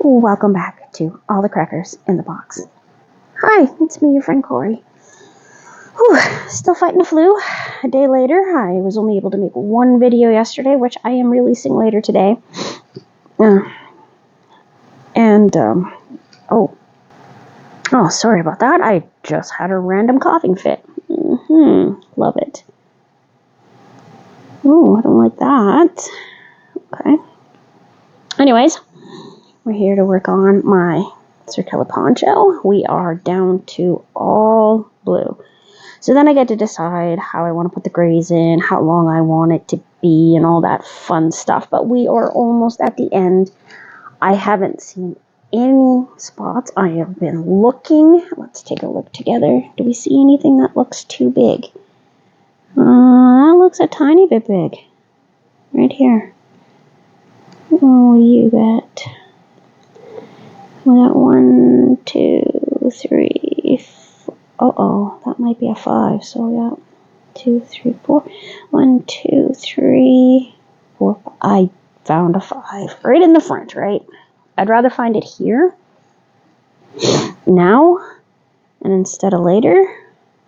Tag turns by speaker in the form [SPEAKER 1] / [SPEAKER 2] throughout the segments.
[SPEAKER 1] Welcome back to All the Crackers in the Box. Hi, it's me, your friend Corey. Still fighting the flu. A day later, I was only able to make one video yesterday, which I am releasing later today. Sorry about that. I just had a random coughing fit. Love it. Oh, I don't like that. Okay. Anyways, we're here to work on my circular poncho. We are down to all blue. So then I get to decide how I want to put the grays in, how long I want it to be, and all that fun stuff. But we are almost at the end. I haven't seen any spots. I have been looking. Let's take a look together. Do we see anything that looks too big? That looks a tiny bit big. Right here. Oh, you got... We got 1, 2, 3, 4. Uh-oh, that might be a 5. So we got 2, 3, 4. 1, 2, 3, 4. I found a 5 right in the front, right? I'd rather find it here now and instead of later,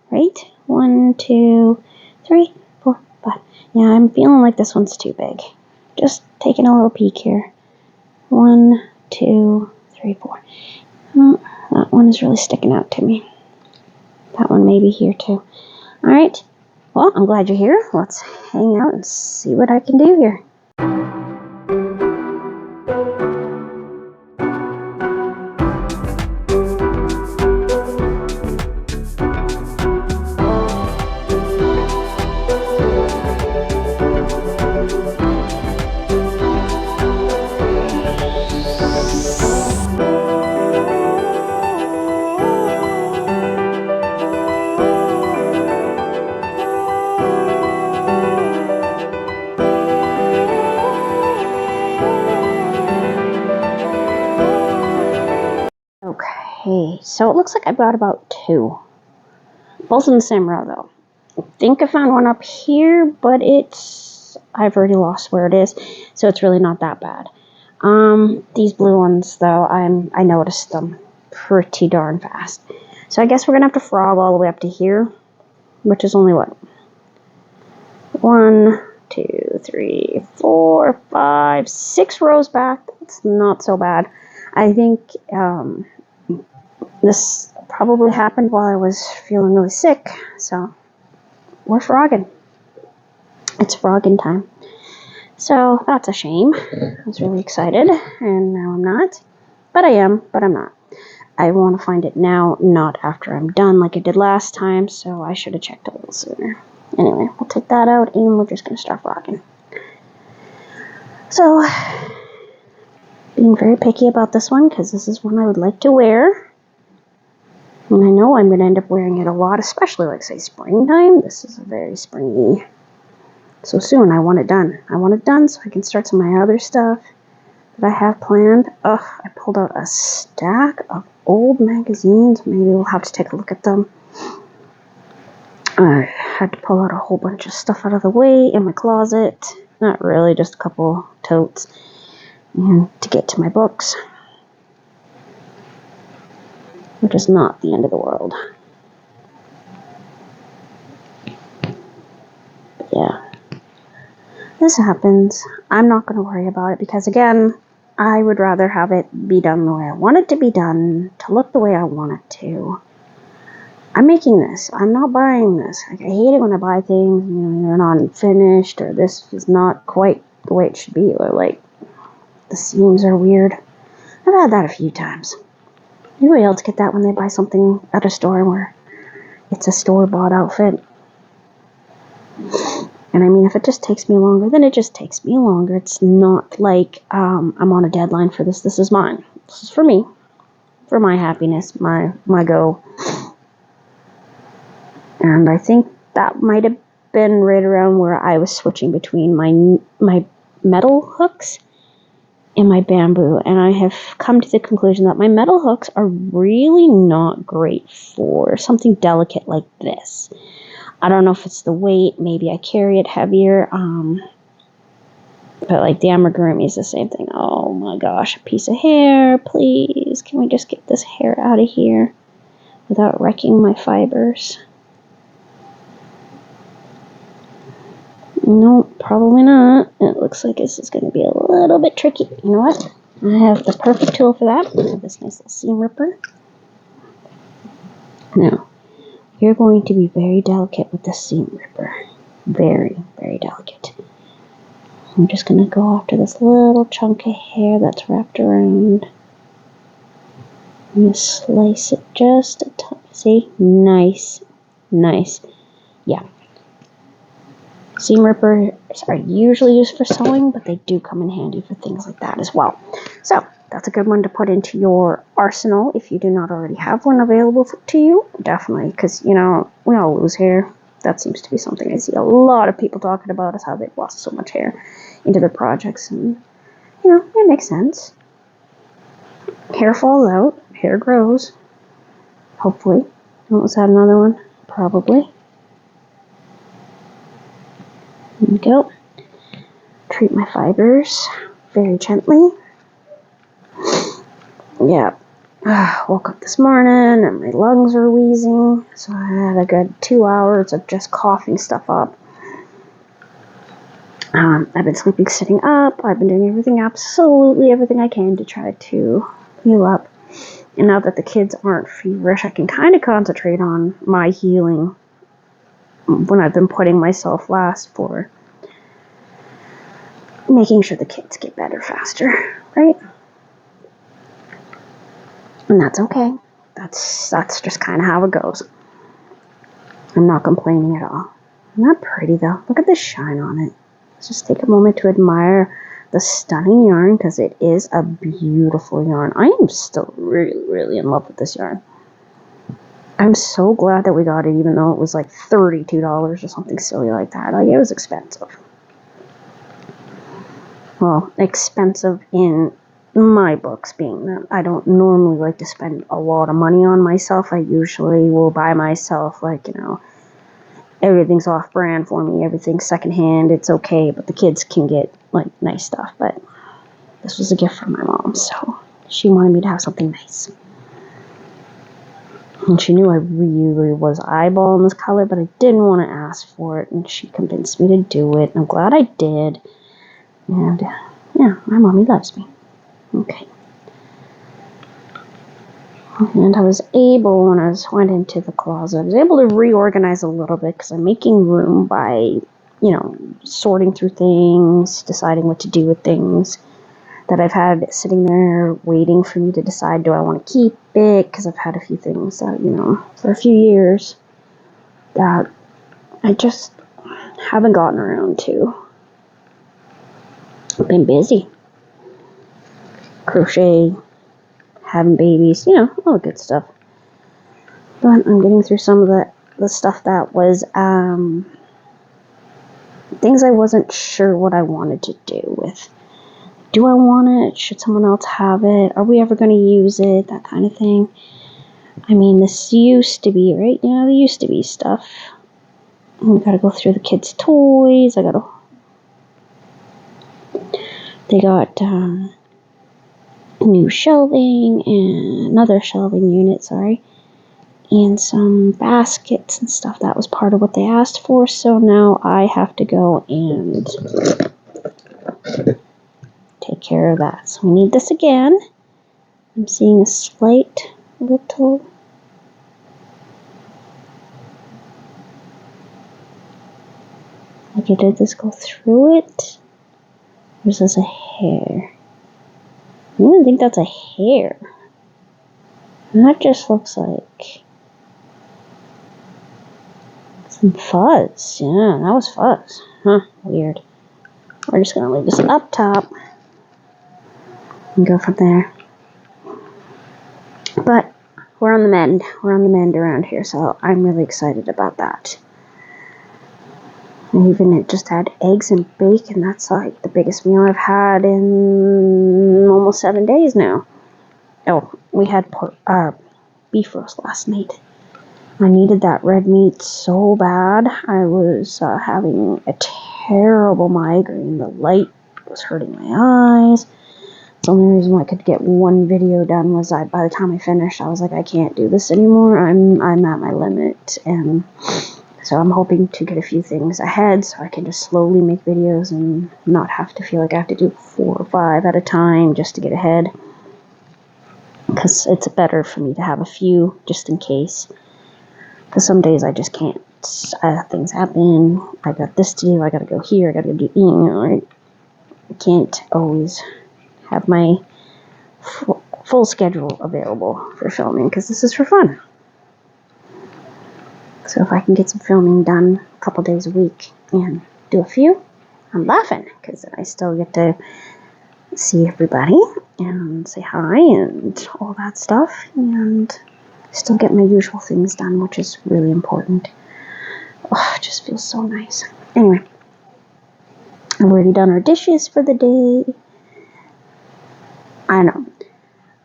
[SPEAKER 1] right? 1, 2, 3, 4, 5. Yeah, I'm feeling like this one's too big. Just taking a little peek here. 1, 2, 3, 4. Oh, that one is really sticking out to me. That one may be here too. Alright, well, I'm glad you're here. Let's hang out and see what I can do here. Okay, so it looks like I've got about 2. Both in the same row, though. I think I found one up here, but I've already lost where it is, so it's really not that bad. These blue ones, though, I noticed them pretty darn fast. So I guess we're gonna have to frog all the way up to here, which is only what? 1, 2, 3, 4, 5, 6 rows back. It's not so bad. I think this probably happened while I was feeling really sick, so we're frogging. It's frogging time. So that's a shame. I was really excited, and now I'm not. But I am, but I'm not. I want to find it now, not after I'm done like I did last time, so I should have checked a little sooner. Anyway, we'll take that out, and we're just going to start frogging. So, being very picky about this one, because this is one I would like to wear. And I know I'm going to end up wearing it a lot, especially like, say, springtime. This is a very springy. So soon, I want it done. I want it done so I can start some of my other stuff that I have planned. I pulled out a stack of old magazines. Maybe we'll have to take a look at them. I had to pull out a whole bunch of stuff out of the way in my closet. Not really, just a couple totes. And to get to my books. Which is not the end of the world. But yeah. This happens. I'm not going to worry about it because, again, I would rather have it be done the way I want it to be done, to look the way I want it to. I'm making this. I'm not buying this. Like, I hate it when I buy things, they're not finished, or this is not quite the way it should be, or like, the seams are weird. I've had that a few times. Anybody else get that when they buy something at a store where it's a store-bought outfit? And I mean, if it just takes me longer, then it just takes me longer. It's not like I'm on a deadline for this. This is mine. This is for me. For my happiness, my go. And I think that might have been right around where I was switching between my metal hooks and my bamboo. And I have come to the conclusion that my metal hooks are really not great for something delicate like this. I don't know if it's the weight. Maybe I carry it heavier. But like the amigurumi is the same thing. Oh my gosh, a piece of hair, please. Can we just get this hair out of here without wrecking my fibers? No, probably not. It looks like this is going to be a little bit tricky. You know what? I have the perfect tool for that. I have this nice little seam ripper. Now, you're going to be very delicate with the seam ripper. Very, very delicate. I'm just going to go after this little chunk of hair that's wrapped around. I'm going to slice it just a touch. See? Nice. Nice. Yeah. Seam rippers are usually used for sewing, but they do come in handy for things like that as well. So, that's a good one to put into your arsenal if you do not already have one available to you. Definitely, because, you know, we all lose hair. That seems to be something I see a lot of people talking about, is how they've lost so much hair into their projects. And, you know, it makes sense. Hair falls out, hair grows. Hopefully. Was that another one? Probably. There we go. Treat my fibers very gently. Yeah. Woke up this morning and my lungs are wheezing, so I had a good 2 hours of just coughing stuff up. I've been sleeping sitting up. I've been doing absolutely everything I can to try to heal up. And now that the kids aren't feverish, I can kind of concentrate on my healing when I've been putting myself last for making sure the kids get better faster, right? And that's okay. That's just kind of how it goes. I'm not complaining at all. Not pretty though. Look at the shine on it. Let's just take a moment to admire the stunning yarn, because it is a beautiful yarn. I am still really, really in love with this yarn. I'm so glad that we got it, even though it was like $32 or something silly like that. Like, it was expensive. Well, expensive in my books, being that I don't normally like to spend a lot of money on myself. I usually will buy myself, like, you know, everything's off brand for me, everything's secondhand, it's okay, but the kids can get like nice stuff. But this was a gift from my mom, so she wanted me to have something nice. And she knew I really was eyeballing this color, but I didn't want to ask for it, and she convinced me to do it, and I'm glad I did. And yeah, my mommy loves me. Okay. And I was able, when I went into the closet, I was able to reorganize a little bit, because I'm making room by, you know, sorting through things, deciding what to do with things that I've had sitting there waiting for me to decide, do I want to keep it? Because I've had a few things that, you know, for a few years that I just haven't gotten around to. I've been busy. Crochet, having babies, you know, all the good stuff. But I'm getting through some of the stuff that was things I wasn't sure what I wanted to do with. Do I want it? Should someone else have it? Are we ever going to use it? That kind of thing. I mean, this used to be, right? You know, the used to be stuff. We gotta go through the kids' toys. They got new shelving and another shelving unit, and some baskets and stuff. That was part of what they asked for, so now I have to go and take care of that. So we need this again. I'm seeing a slight little okay, did this go through it? Or is this a hair? I don't think that's a hair. That just looks like some fuzz. Yeah, that was fuzz. Huh, weird. We're just gonna leave this up top and go from there. But we're on the mend. We're on the mend around here, so I'm really excited about that. And even it just had eggs and bacon. That's like the biggest meal I've had in almost 7 days now. Oh, we had beef roast last night. I needed that red meat so bad. I was having a terrible migraine. The light was hurting my eyes. The only reason why I could get one video done was that by the time I finished, I was like, I can't do this anymore. I'm at my limit, and so I'm hoping to get a few things ahead so I can just slowly make videos and not have to feel like I have to do 4 or 5 at a time just to get ahead. Because it's better for me to have a few just in case. Because some days I just can't. Things happen. I got this to do. I gotta go here. I gotta do. I can't always have my full schedule available for filming because this is for fun. So if I can get some filming done a couple days a week and do a few, I'm laughing because then I still get to see everybody and say hi and all that stuff and still get my usual things done, which is really important. Oh, it just feels so nice. Anyway, I've already done our dishes for the day. I know.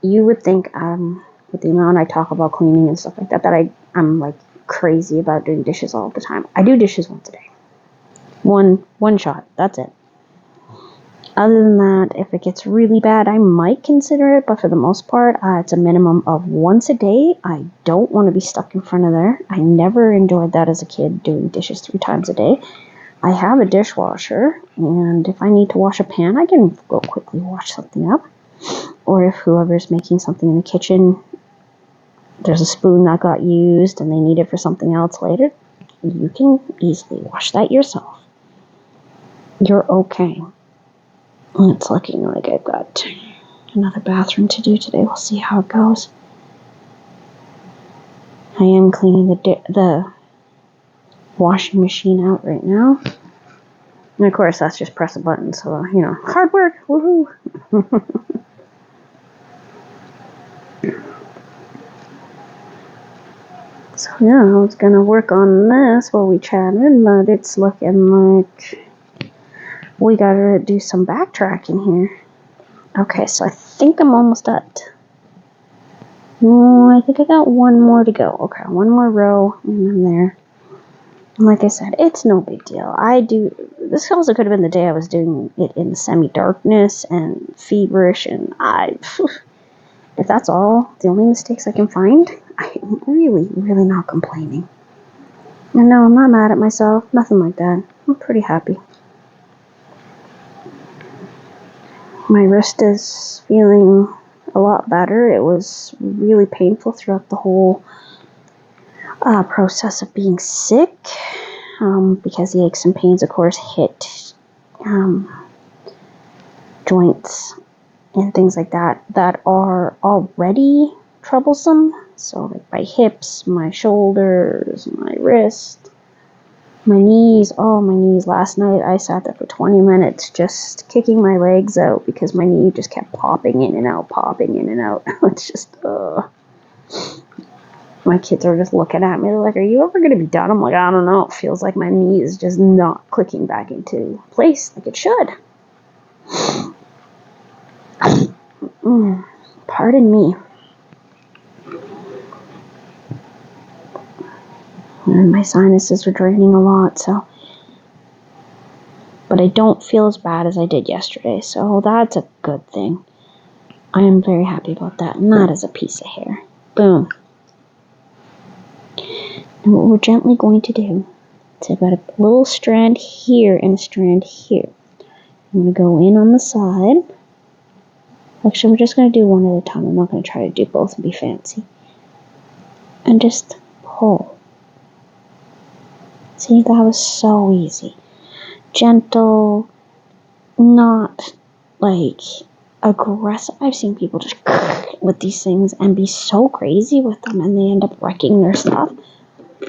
[SPEAKER 1] You would think with the amount I talk about cleaning and stuff like that, that I'm like crazy about doing dishes all the time. I do dishes once a day. One shot. That's it. Other than that, if it gets really bad, I might consider it, but for the most part, it's a minimum of once a day. I don't want to be stuck in front of there. I never enjoyed that as a kid, doing dishes 3 times a day. I have a dishwasher, and if I need to wash a pan, I can go quickly wash something up. Or if whoever's making something in the kitchen, there's a spoon that got used and they need it for something else later, you can easily wash that yourself. You're okay. And it's looking like I've got another bathroom to do today. We'll see how it goes. I am cleaning the washing machine out right now. And of course, that's just press a button. So, hard work. Woohoo. So yeah, I was gonna work on this while we chatted, but it's looking like we gotta do some backtracking here. Okay, so I think I'm almost at. I think I got one more to go. Okay, one more row, and I'm there. And like I said, it's no big deal. This also could have been the day I was doing it in semi-darkness and feverish, and if that's all, the only mistakes I can find, I'm really, really not complaining. And no, I'm not mad at myself. Nothing like that. I'm pretty happy. My wrist is feeling a lot better. It was really painful throughout the whole process of being sick because the aches and pains, of course, hit joints and things like that are already troublesome. So like my hips, my shoulders, my wrist, my knees. Oh, my knees. Last night I sat there for 20 minutes just kicking my legs out because my knee just kept popping in and out. It's just, my kids are just looking at me. They're like, are you ever going to be done? I'm like, I don't know. It feels like my knee is just not clicking back into place like it should. Pardon me. And my sinuses are draining a lot, so. But I don't feel as bad as I did yesterday, so that's a good thing. I am very happy about that. And that is a piece of hair. Boom. And what we're gently going to do is I've got a little strand here and a strand here. I'm going to go in on the side. Actually, we're just going to do one at a time. I'm not going to try to do both and be fancy. And just pull. See, that was so easy. Gentle, not like aggressive. I've seen people just with these things and be so crazy with them and they end up wrecking their stuff.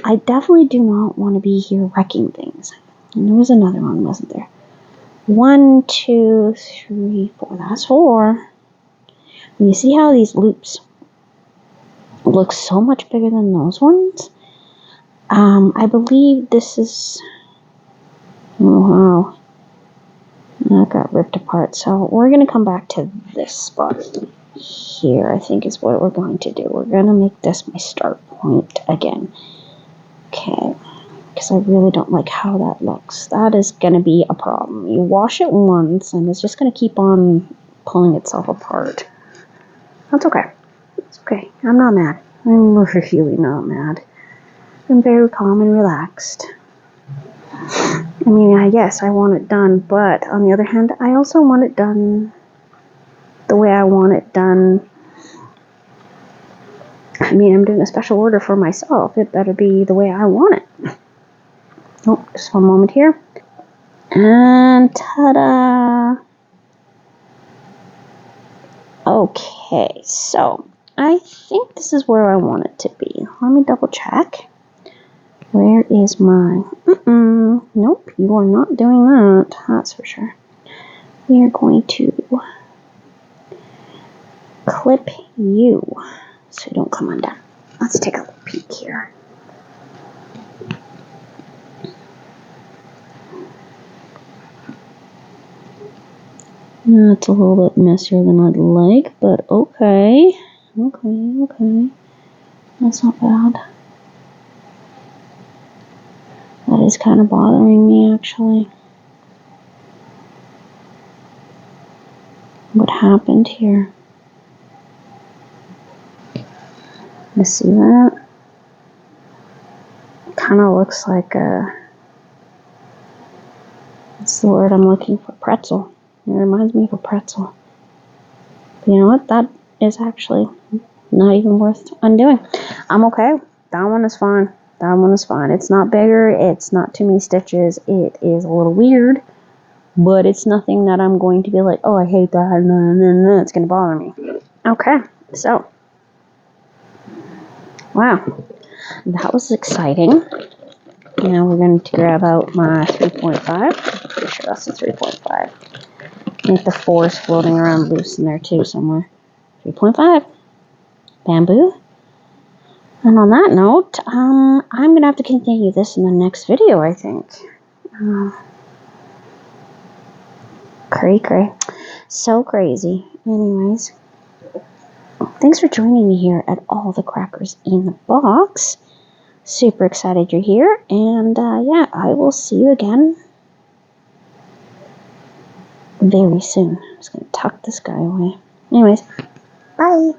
[SPEAKER 1] I definitely do not want to be here wrecking things. And there was another one, wasn't there? 1, 2, 3, 4. That's 4. And you see how these loops look so much bigger than those ones? I believe this is... Oh, wow. That got ripped apart. So we're going to come back to this spot here, I think is what we're going to do. We're going to make this my start point again. Okay. because I really don't like how that looks. That is going to be a problem. You wash it once and it's just going to keep on pulling itself apart. That's okay. It's okay. I'm not mad. I'm really not mad. I'm very calm and relaxed. I mean, yes, I want it done, but on the other hand, I also want it done the way I want it done. I mean, I'm doing a special order for myself. It better be the way I want it. Oh, just one moment here. And ta-da! Okay, so I think this is where I want it to be. Let me double check. Where is mine? Nope, you are not doing that. That's for sure. We are going to clip you so you don't come undone. Let's take a little peek here. It's a little bit messier than I'd like, but okay. Okay. That's not bad. That is kind of bothering me, actually. What happened here? You see that? It kind of looks like a... What's the word I'm looking for? Pretzel. It reminds me of a pretzel. But you know what? That is actually not even worth undoing. I'm okay. That one is fine. That one is fine. It's not bigger. It's not too many stitches. It is a little weird. But it's nothing that I'm going to be like, oh, I hate that. No, it's going to bother me. Okay. So. Wow. That was exciting. Now we're going to grab out my 3.5. Pretty sure that's a 3.5. I think the 4 is floating around loose in there too somewhere. 3.5. Bamboo. And on that note, I'm going to have to continue this in the next video, I think. Cray. So crazy. Anyways. Thanks for joining me here at All the Crackers in the Box. Super excited you're here. And yeah, I will see you again very soon. I'm just going to tuck this guy away. Anyways, bye.